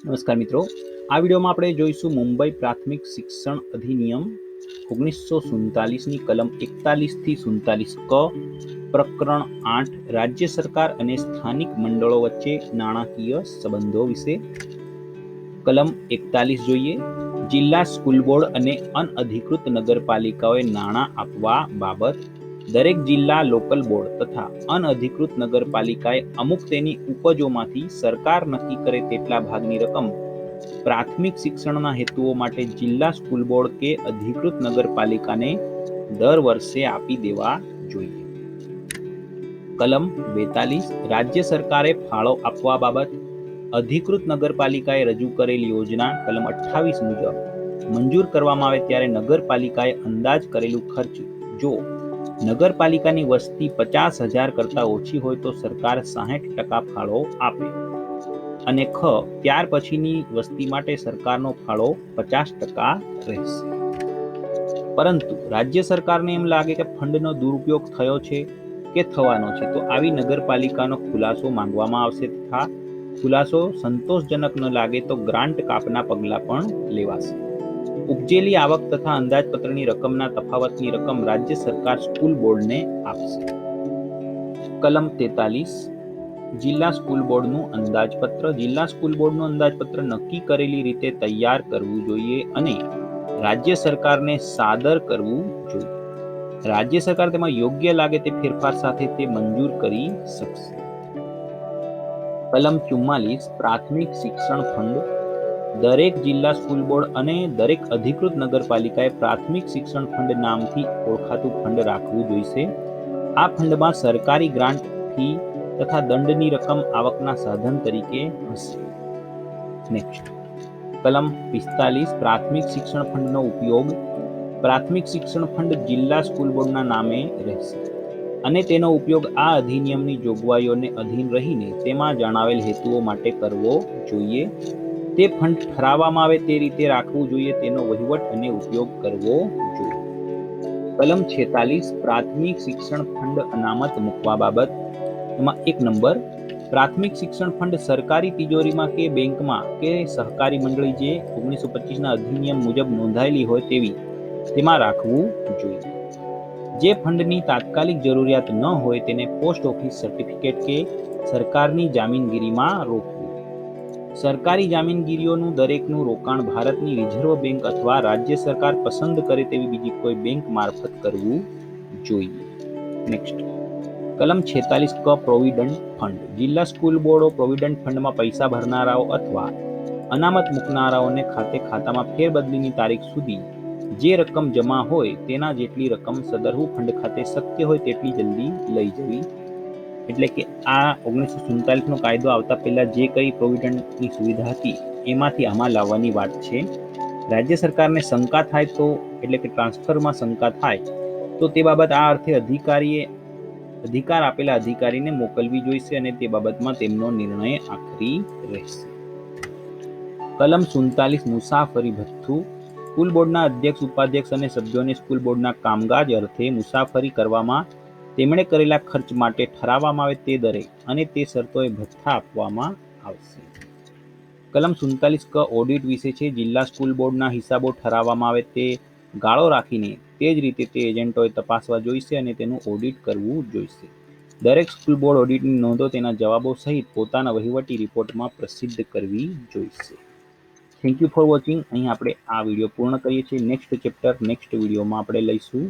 નમસ્કાર મિત્રો, આ વિડીયોમાં આપણે જોઈશું મુંબઈ પ્રાથમિક શિક્ષણ અધિનિયમ 1947ની કલમ 41 થી 47 ક પ્રકરણ 8 રાજ્ય સરકાર અને સ્થાનિક મંડળો વચ્ચે નાણાકીય સંબંધો વિશે. કલમ 41 જોઈએ. જિલ્લા સ્કૂલ બોર્ડ અને અનઅધિકૃત નગરપાલિકાઓએ નાણાં આપવા બાબત દરેક જિલ્લા લોકલ બોર્ડ તથા અનઅધિકૃત નગરપાલિકાએ અમુક તેની ઉપજોમાંથી સરકાર નક્કી કરે તેટલા ભાગની રકમ પ્રાથમિક શિક્ષણના હેતુઓ માટે જિલ્લા સ્કૂલ બોર્ડ કે અધિકૃત નગરપાલિકાને દર વર્ષે આપી દેવા જોઈએ. કલમ 42 રાજ્ય સરકારે ફાળો આપવા બાબત અધિકૃત નગરપાલિકાએ રજૂ કરેલ યોજના કલમ 28 મુજબ મંજૂર કરવામાં આવે ત્યારે નગરપાલિકાએ અંદાજ કરેલું ખર્ચ જો નગરપાલિકાની વસ્તી 50,000 કરતા ઓછી હોય તો સરકાર 60% ફાળો આપે અને ત્યાર પછીની વસ્તી માટે સરકારનો ફાળો 50% રહેશે. પરંતુ રાજ્ય સરકારને એમ લાગે કે ફંડનો દુરુપયોગ થયો છે કે થવાનો છે તો આવી નગરપાલિકાનો ખુલાસો માંગવામાં આવશે તથા ખુલાસો સંતોષજનક ન લાગે તો ગ્રાન્ટ કાપના પગલાં પણ લેવાશે. ઉપજેલી આવક તથા અંદાજપત્રની રકમના તફાવતની રકમ રાજ્ય સરકાર સ્કૂલ બોર્ડને આપશે. કલમ 43 જિલ્લા સ્કૂલ બોર્ડનું અંદાજપત્ર. જિલ્લા સ્કૂલ બોર્ડનું અંદાજપત્ર નક્કી કરેલી રીતે તૈયાર કરવું જોઈએ અને રાજ્ય સરકારને સાદર કરવું જોઈએ. રાજ્ય સરકાર તેમાં યોગ્ય લાગે તે ફેરફાર સાથે તે મંજૂર કરી શકશે. કલમ 44 પ્રાથમિક શિક્ષણ ફંડ. દરેક જિલ્લા સ્કૂલ બોર્ડ અને દરેક અધિકૃત નગરપાલિકાએ પ્રાથમિક શિક્ષણ ફંડ નામથી ઓળખાતું ફંડ રાખવું જોઈશે. આ ફંડમાં સરકારી ગ્રાન્ટ, ફી તથા દંડની રકમ આવકના સાધન તરીકે હશે. નેક્સ્ટ કલમ 45 પ્રાથમિક શિક્ષણ ફંડનો ઉપયોગ. પ્રાથમિક શિક્ષણ ફંડ જિલ્લા સ્કૂલ બોર્ડના નામે રહેશે અને તેનો ઉપયોગ આ અધિનિયમની જોગવાઈઓને અધીન રહીને તેમાં જણાવેલ હેતુઓ માટે કરવો જોઈએ. તે ફંડ ઠરાવવામાં આવે તે રીતે રાખવું જોઈએ. તેનો વહીવટ અને ઉપયોગ કરવો જોઈએ. કલમ 46 પ્રાથમિક શિક્ષણ ફંડ અનામત મૂકવા બાબત. એમાં 1 નંબર પ્રાથમિક શિક્ષણ ફંડ સરકારી તિજોરીમાં કે બેંકમાં કે સહકારી મંડળી જે 1925ના અધિનિયમ મુજબ નોંધાયેલી હોય તેવી તેમાં રાખવું જોઈએ. જે ફંડની તાત્કાલિક જરૂરિયાત ન હોય તેને પોસ્ટ ઓફિસ સર્ટિફિકેટ કે સરકારની જામીનગીરીમાં રોકવું. સરકારી જામીનગીરીઓનું દરેકનું રોકાણ ભારતની રિઝર્વ બેંક અથવા રાજ્ય સરકાર પસંદ કરે તેવી બીજી કોઈ બેંક મારફત કરવું જોઈએ. નેક્સ્ટ કલમ 46 ક પ્રોવિડન્ટ ફંડ. જિલ્લા સ્કૂલ બોર્ડો પ્રોવિડન્ટ ફંડમાં પૈસા ભરનારાઓ અથવા અનામત મૂકનારાઓને ખાતામાં ફેરબદલીની તારીખ સુધી જે રકમ જમા હોય તેના જેટલી રકમ સદરહુ ફંડ ખાતે શક્ય હોય તેટલી જલ્દી લઈ જવી. એટલે કે આ 1947નો કાયદો આવતા પહેલા જે કઈ પ્રોવિડન્ટની સુવિધા હતી એમાંથી આમાં લાવવાની વાત છે. રાજ્ય સરકારને શંકા થાય તો એટલે કે ટ્રાન્સફરમાં શંકા થાય તો તે બાબત આ અર્થે અધિકાર આપેલા અધિકારીને મોકલવી જોઈશે અને તે બાબતમાં તેમનો નિર્ણય આખરી રહેશે. કલમ 47 મુસાફરી ભથ્થું. સ્કૂલ બોર્ડના અધ્યક્ષ, ઉપાધ્યક્ષ અને સભ્યોને સ્કૂલ બોર્ડના કામકાજ અર્થે મુસાફરી કરવામાં તેમણે કરેલા ખર્ચ માટે ઠરાવવામાં આવે તે દરે અને તે શરતોએ ભથ્થા આપવામાં આવશે. કલમ 47 ક ઓડિટ વિશે છે. જિલ્લા સ્કૂલ બોર્ડના હિસાબો ઠરાવવામાં આવે તે ગાળો રાખીને તે જ રીતે તે એજન્ટોએ તપાસવા જોઈશે અને તેનું ઓડિટ કરવું જોઈશે. દરેક સ્કૂલ બોર્ડ ઓડિટની નોંધો તેના જવાબો સહિત પોતાના વહીવટી રિપોર્ટમાં પ્રસિદ્ધ કરવી જોઈશે. Thank you for watching. અહીં આપણે આ વિડીયો પૂર્ણ કરીએ છીએ. નેક્સ્ટ ચેપ્ટર નેક્સ્ટ વિડીયોમાં આપણે લઈશું.